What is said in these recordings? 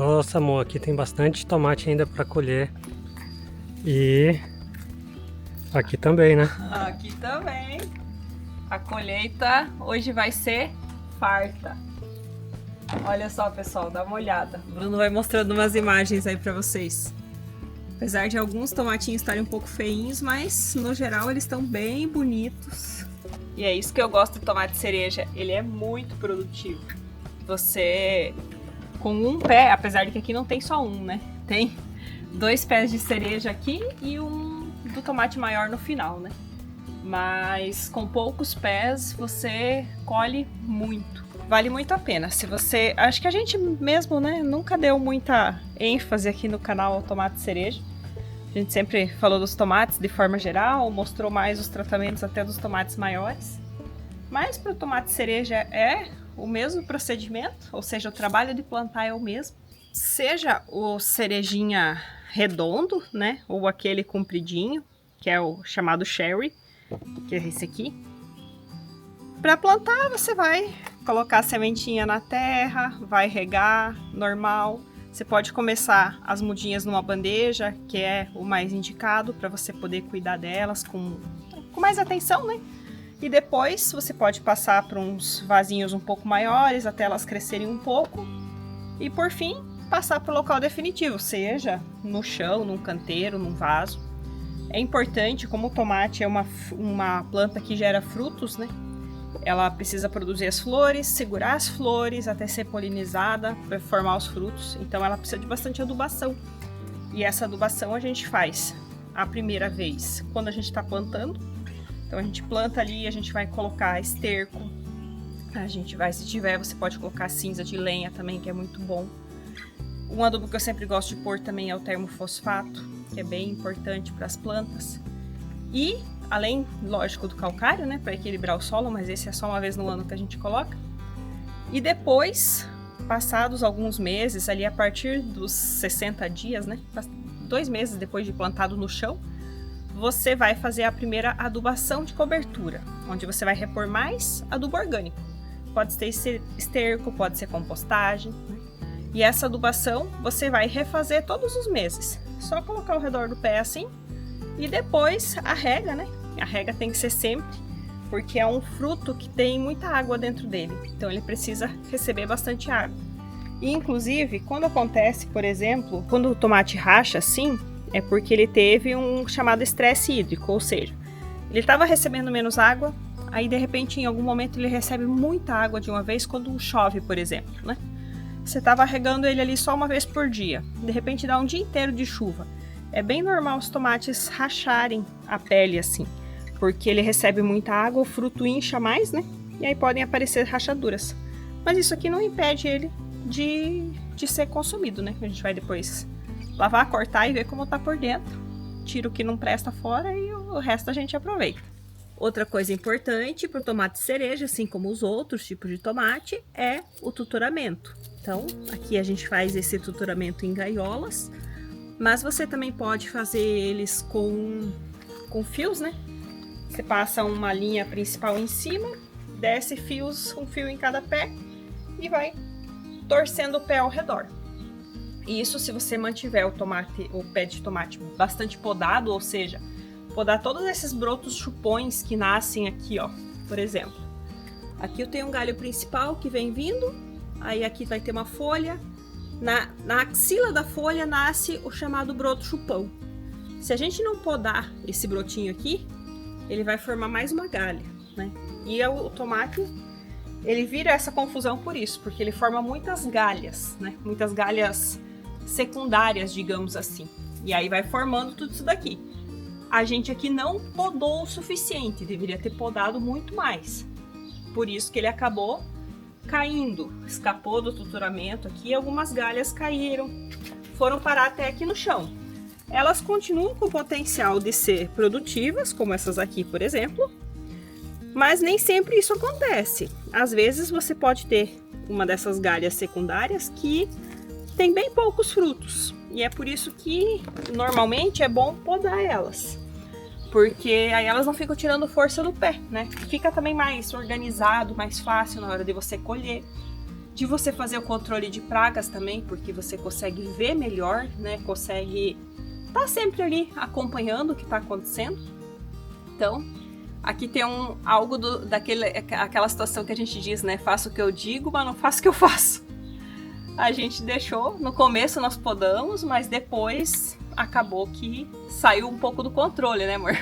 Nossa, amor, aqui tem bastante tomate ainda para colher. E aqui também, né? Aqui também. A colheita hoje vai ser farta. Olha só, pessoal, dá uma olhada. O Bruno vai mostrando umas imagens aí pra vocês. Apesar de alguns tomatinhos estarem um pouco feinhos, mas no geral eles estão bem bonitos. E é isso que eu gosto do tomate cereja, ele é muito produtivo. Você, com um pé, apesar de que aqui não tem só um, né? Tem 2 pés de cereja aqui e um do tomate maior no final, né? Mas com poucos pés você colhe muito. Vale muito a pena. Se você... Acho que a gente mesmo, né, nunca deu muita ênfase aqui no canal ao tomate cereja. A gente sempre falou dos tomates de forma geral, mostrou mais os tratamentos até dos tomates maiores. Mas para o tomate cereja é o mesmo procedimento, ou seja, o trabalho de plantar é o mesmo. Seja o cerejinha redondo, né, ou aquele compridinho, que é o chamado cherry, que é esse aqui. Para plantar, você vai colocar a sementinha na terra, vai regar, normal. Você pode começar as mudinhas numa bandeja, que é o mais indicado para você poder cuidar delas com mais atenção, né? E depois você pode passar para uns vasinhos um pouco maiores, até elas crescerem um pouco. E por fim, passar para o local definitivo, seja no chão, num canteiro, num vaso. É importante, como o tomate é uma planta que gera frutos, né? Ela precisa produzir as flores, segurar as flores até ser polinizada para formar os frutos. Então ela precisa de bastante adubação. E essa adubação a gente faz a primeira vez quando a gente está plantando. Então a gente planta ali, a gente vai colocar esterco. A gente vai, se tiver, você pode colocar cinza de lenha também, que é muito bom. Um adubo que eu sempre gosto de pôr também é o termofosfato, que é bem importante para as plantas. E, além, lógico, do calcário, né, para equilibrar o solo, mas esse é só uma vez no ano que a gente coloca. E depois, passados alguns meses, ali a partir dos 60 dias, né, 2 meses depois de plantado no chão, você vai fazer a primeira adubação de cobertura, onde você vai repor mais adubo orgânico. Pode ser esterco, pode ser compostagem, né? E essa adubação você vai refazer todos os meses. Só colocar ao redor do pé assim. E depois a rega, né? A rega tem que ser sempre, porque é um fruto que tem muita água dentro dele. Então ele precisa receber bastante água. E inclusive, quando acontece, por exemplo, quando o tomate racha assim, é porque ele teve um chamado estresse hídrico, ou seja, ele estava recebendo menos água, aí de repente em algum momento ele recebe muita água de uma vez quando chove, por exemplo, né? Você estava regando ele ali só uma vez por dia, de repente dá um dia inteiro de chuva. É bem normal os tomates racharem a pele assim, porque ele recebe muita água, o fruto incha mais, né? E aí podem aparecer rachaduras. Mas isso aqui não impede ele de ser consumido, né? A gente vai depois lavar, cortar e ver como tá por dentro. Tira o que não presta fora e o resto a gente aproveita. Outra coisa importante para o tomate cereja, assim como os outros tipos de tomate, é o tutoramento. Então, aqui a gente faz esse tutoramento em gaiolas, mas você também pode fazer eles com fios, né? Você passa uma linha principal em cima, desce fios, um fio em cada pé e vai torcendo o pé ao redor. Isso se você mantiver o pé de tomate bastante podado, ou seja, podar todos esses brotos chupões que nascem aqui, ó, por exemplo. Aqui eu tenho um galho principal que vem vindo, aí aqui vai ter uma folha. Na axila da folha nasce o chamado broto chupão. Se a gente não podar esse brotinho aqui, ele vai formar mais uma galha, né? E o tomate, ele vira essa confusão por isso, porque ele forma muitas galhas, né? Muitas galhas secundárias, digamos assim. E aí vai formando tudo isso daqui. A gente aqui não podou o suficiente, deveria ter podado muito mais. Por isso que ele acabou caindo, escapou do tutoramento aqui, algumas galhas caíram, foram parar até aqui no chão. Elas continuam com o potencial de ser produtivas, como essas aqui, por exemplo, mas nem sempre isso acontece. Às vezes você pode ter uma dessas galhas secundárias que tem bem poucos frutos, e é por isso que normalmente é bom podar elas, porque aí elas não ficam tirando força do pé, né? Fica também mais organizado, mais fácil na hora de você colher. de você fazer o controle de pragas também, porque você consegue ver melhor, né? Consegue estar sempre ali acompanhando o que está acontecendo. Então, aqui tem algo daquela situação que a gente diz, né? Faço o que eu digo, mas não faço o que eu faço. A gente deixou, no começo nós podamos, mas depois acabou que saiu um pouco do controle, né, amor?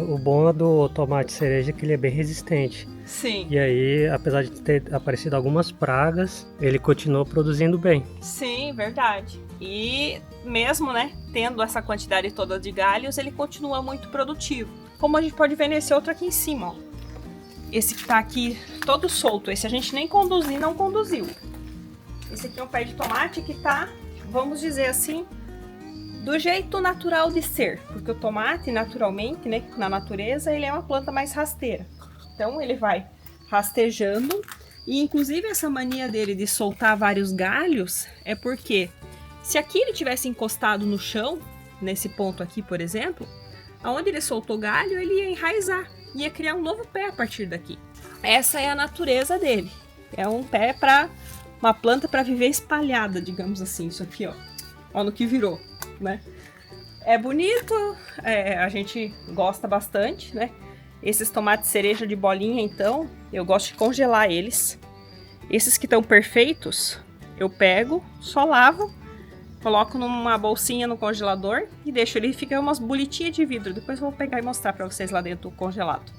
O bom do tomate cereja é que ele é bem resistente. Sim. E aí, apesar de ter aparecido algumas pragas, ele continuou produzindo bem. Sim, verdade. E mesmo, né, tendo essa quantidade toda de galhos, ele continua muito produtivo. Como a gente pode ver nesse outro aqui em cima, ó. Esse que tá aqui todo solto, esse a gente nem não conduziu. Esse aqui é um pé de tomate que tá, vamos dizer assim, do jeito natural de ser. Porque o tomate, naturalmente, né, na natureza, ele é uma planta mais rasteira. Então ele vai rastejando. E inclusive essa mania dele de soltar vários galhos é porque se aqui ele tivesse encostado no chão, nesse ponto aqui, por exemplo, aonde ele soltou galho, ele ia enraizar, ia criar um novo pé a partir daqui. Essa é a natureza dele. É um pé para uma planta para viver espalhada, digamos assim, isso aqui, ó. Ó no que virou, né? É bonito, a gente gosta bastante, né? Esses tomates cereja de bolinha, então, eu gosto de congelar eles. Esses que estão perfeitos, eu pego, só lavo, coloco numa bolsinha no congelador e deixo ele ficar umas bolitinhas de vidro. Depois eu vou pegar e mostrar para vocês lá dentro o congelado.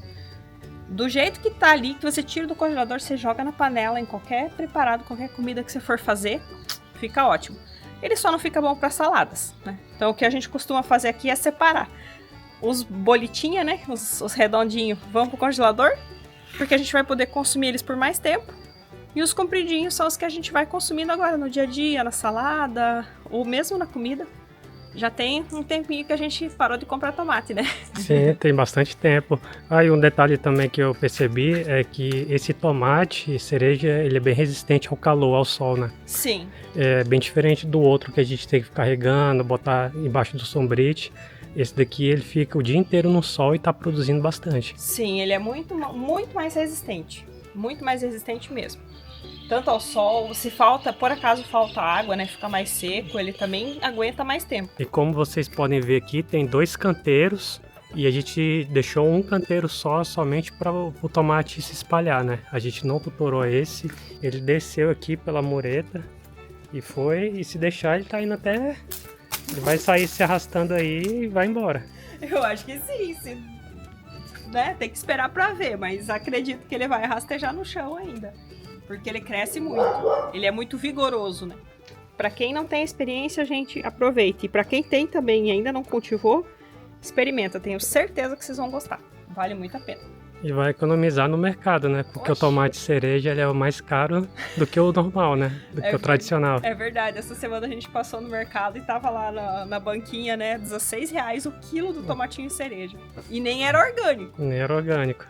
Do jeito que tá ali, que você tira do congelador, você joga na panela, em qualquer preparado, qualquer comida que você for fazer, fica ótimo. Ele só não fica bom para saladas, né? Então o que a gente costuma fazer aqui é separar. Os bolitinhas, né, os redondinhos, vão pro congelador, porque a gente vai poder consumir eles por mais tempo. E os compridinhos são os que a gente vai consumindo agora no dia a dia, na salada, ou mesmo na comida. Já tem um tempinho que a gente parou de comprar tomate, né? Sim, tem bastante tempo. Aí um detalhe também que eu percebi é que esse tomate cereja, ele é bem resistente ao calor, ao sol, né? Sim. É bem diferente do outro que a gente tem que ficar regando, botar embaixo do sombrite. Esse daqui ele fica o dia inteiro no sol e tá produzindo bastante. Sim, ele é muito mais resistente. Muito mais resistente mesmo. Tanto ao sol, se por acaso falta água, né, fica mais seco, ele também aguenta mais tempo. E como vocês podem ver aqui, tem 2 canteiros e a gente deixou um canteiro somente para o tomate se espalhar, né? A gente não tutorou esse, ele desceu aqui pela mureta e foi, e se deixar ele tá indo até... Ele vai sair se arrastando aí e vai embora. Eu acho que sim, né? Tem que esperar para ver, mas acredito que ele vai rastejar no chão ainda. Porque ele cresce muito, ele é muito vigoroso, né? Para quem não tem experiência, a gente aproveita. E para quem tem também e ainda não cultivou, experimenta. Tenho certeza que vocês vão gostar. Vale muito a pena. E vai economizar no mercado, né? Porque o tomate cereja ele é o mais caro do que o normal, né? Do que o tradicional. É verdade. Essa semana a gente passou no mercado e tava lá na banquinha, né? R$16 o quilo do tomatinho cereja. E nem era orgânico. Nem era orgânico.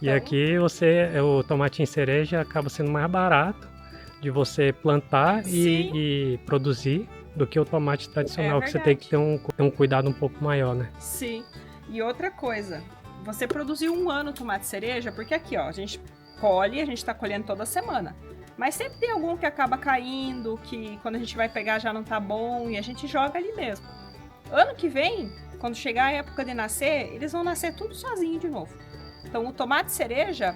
E aqui o tomatinho cereja acaba sendo mais barato de você plantar e produzir do que o tomate tradicional, que você tem que ter um cuidado um pouco maior, né? Sim. E outra coisa, você produziu 1 ano tomate cereja, porque aqui, ó, a gente colhe, a gente tá colhendo toda semana. Mas sempre tem algum que acaba caindo, que quando a gente vai pegar já não tá bom e a gente joga ali mesmo. Ano que vem, quando chegar a época de nascer, eles vão nascer tudo sozinho de novo. Então, o tomate cereja,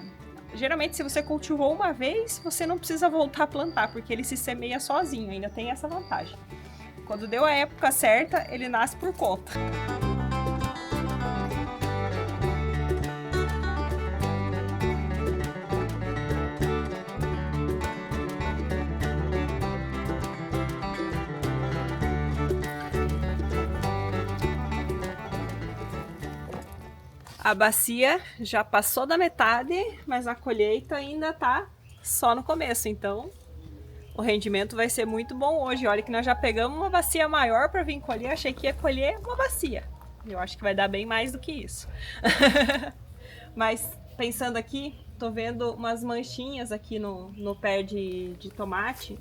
geralmente, se você cultivou uma vez, você não precisa voltar a plantar, porque ele se semeia sozinho, ainda tem essa vantagem. Quando deu a época certa, ele nasce por conta. A bacia já passou da metade, mas a colheita ainda tá só no começo, então o rendimento vai ser muito bom hoje. Olha que nós já pegamos uma bacia maior para vir colher, achei que ia colher uma bacia. Eu acho que vai dar bem mais do que isso. Mas pensando aqui, tô vendo umas manchinhas aqui no pé de tomate.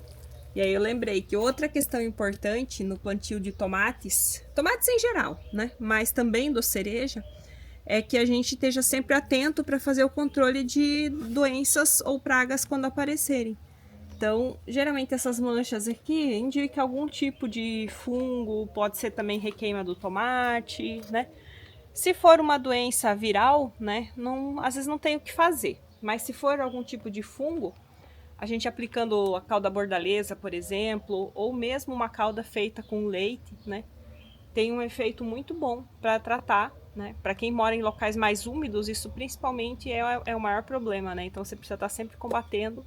E aí eu lembrei que outra questão importante no plantio de tomates em geral, né? Mas também do cereja, é que a gente esteja sempre atento para fazer o controle de doenças ou pragas quando aparecerem. Então, geralmente essas manchas aqui indicam algum tipo de fungo, pode ser também requeima do tomate, né? Se for uma doença viral, né, às vezes não tem o que fazer. Mas se for algum tipo de fungo, a gente aplicando a calda bordaleza, por exemplo, ou mesmo uma calda feita com leite, né, tem um efeito muito bom para tratar, né? Para quem mora em locais mais úmidos, isso principalmente é o maior problema, né? Então você precisa estar sempre combatendo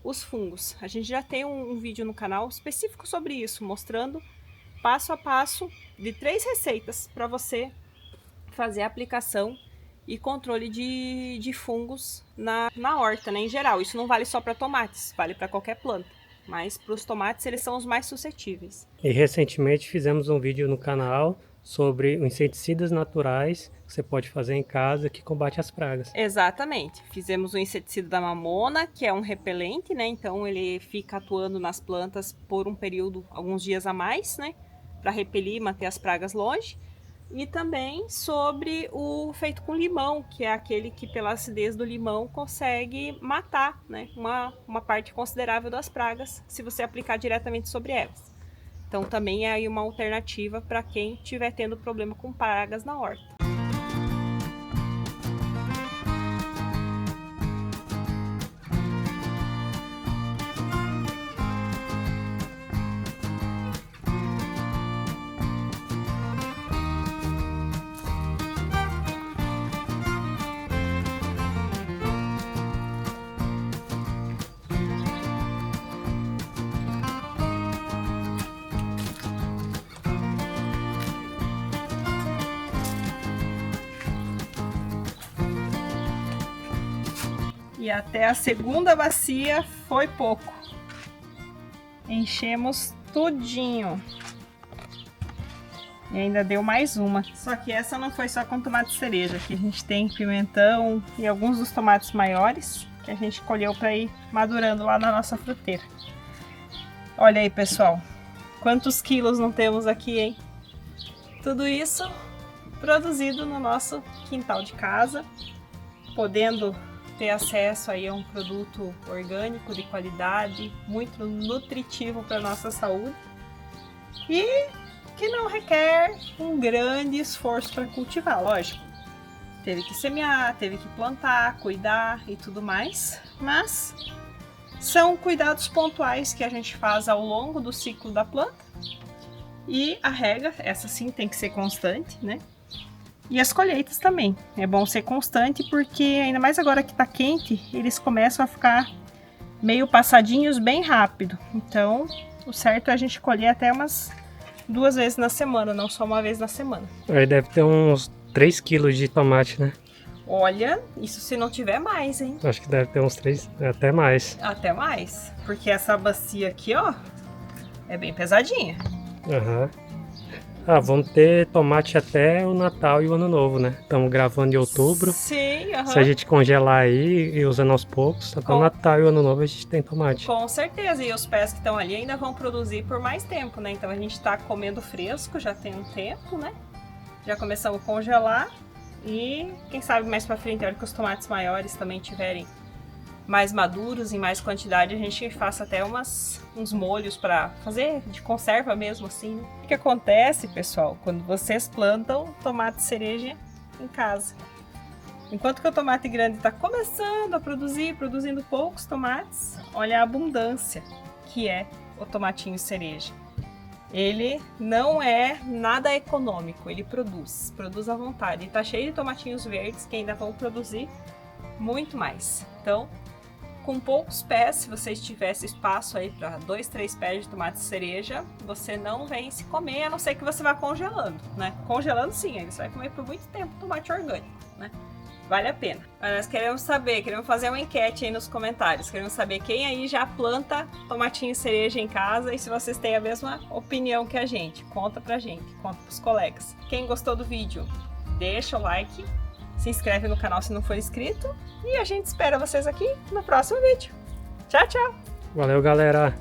os fungos. A gente já tem um vídeo no canal específico sobre isso, mostrando passo a passo de 3 receitas para você fazer a aplicação e controle de fungos na horta, né, em geral. Isso não vale só para tomates, vale para qualquer planta, mas para os tomates eles são os mais suscetíveis. E recentemente fizemos um vídeo no canal sobre inseticidas naturais que você pode fazer em casa que combate as pragas. Exatamente. Fizemos o inseticida da mamona, que é um repelente, né? Então ele fica atuando nas plantas por um período, alguns dias a mais, né? Para repelir e manter as pragas longe. E também sobre o feito com limão, que é aquele que pela acidez do limão consegue matar, né, uma parte considerável das pragas, se você aplicar diretamente sobre elas. Então também é aí uma alternativa para quem estiver tendo problema com pragas na horta. E até a segunda bacia foi pouco. Enchemos tudinho. E ainda deu mais uma. Só que essa não foi só com tomate cereja. Aqui a gente tem pimentão e alguns dos tomates maiores que a gente colheu para ir madurando lá na nossa fruteira. Olha aí, pessoal. Quantos quilos não temos aqui, hein? Tudo isso produzido no nosso quintal de casa, podendo ter acesso aí a um produto orgânico de qualidade, muito nutritivo para nossa saúde e que não requer um grande esforço para cultivar, lógico. Teve que semear, teve que plantar, cuidar e tudo mais, mas são cuidados pontuais que a gente faz ao longo do ciclo da planta e a rega, essa sim tem que ser constante, né? E as colheitas também, é bom ser constante porque ainda mais agora que tá quente, eles começam a ficar meio passadinhos bem rápido. Então, o certo é a gente colher até umas 2 vezes na semana, não só uma vez na semana. Aí deve ter uns 3 quilos de tomate, né? Olha, isso se não tiver mais, hein? Acho que deve ter uns 3, até mais. Até mais, porque essa bacia aqui, ó, é bem pesadinha. Aham. Ah, vamos ter tomate até o Natal e o Ano Novo, né? Estamos gravando em outubro. Sim, aham. Se a gente congelar aí e usando aos poucos, até o Natal e o Ano Novo a gente tem tomate. Com certeza, e os pés que estão ali ainda vão produzir por mais tempo, né? Então a gente tá comendo fresco já tem um tempo, né? Já começamos a congelar e quem sabe mais pra frente, a hora que os tomates maiores também tiverem mais maduros, em mais quantidade, a gente faça até uns molhos para fazer de conserva mesmo assim, né? O que acontece, pessoal, quando vocês plantam tomate cereja em casa? Enquanto que o tomate grande está começando a produzindo poucos tomates, olha a abundância que é o tomatinho cereja. Ele não é nada econômico, ele produz à vontade. E tá cheio de tomatinhos verdes que ainda vão produzir muito mais. Então, com poucos pés, se vocês tivessem espaço aí para 2, 3 pés de tomate cereja, você não vem se comer, a não ser que você vá congelando, né? Congelando sim, aí você vai comer por muito tempo tomate orgânico, né? Vale a pena. Mas nós queremos saber, queremos fazer uma enquete aí nos comentários, queremos saber quem aí já planta tomatinho cereja em casa e se vocês têm a mesma opinião que a gente. Conta pra gente, conta pros colegas. Quem gostou do vídeo, deixa o like. Se inscreve no canal se não for inscrito. E a gente espera vocês aqui no próximo vídeo. Tchau, tchau! Valeu, galera!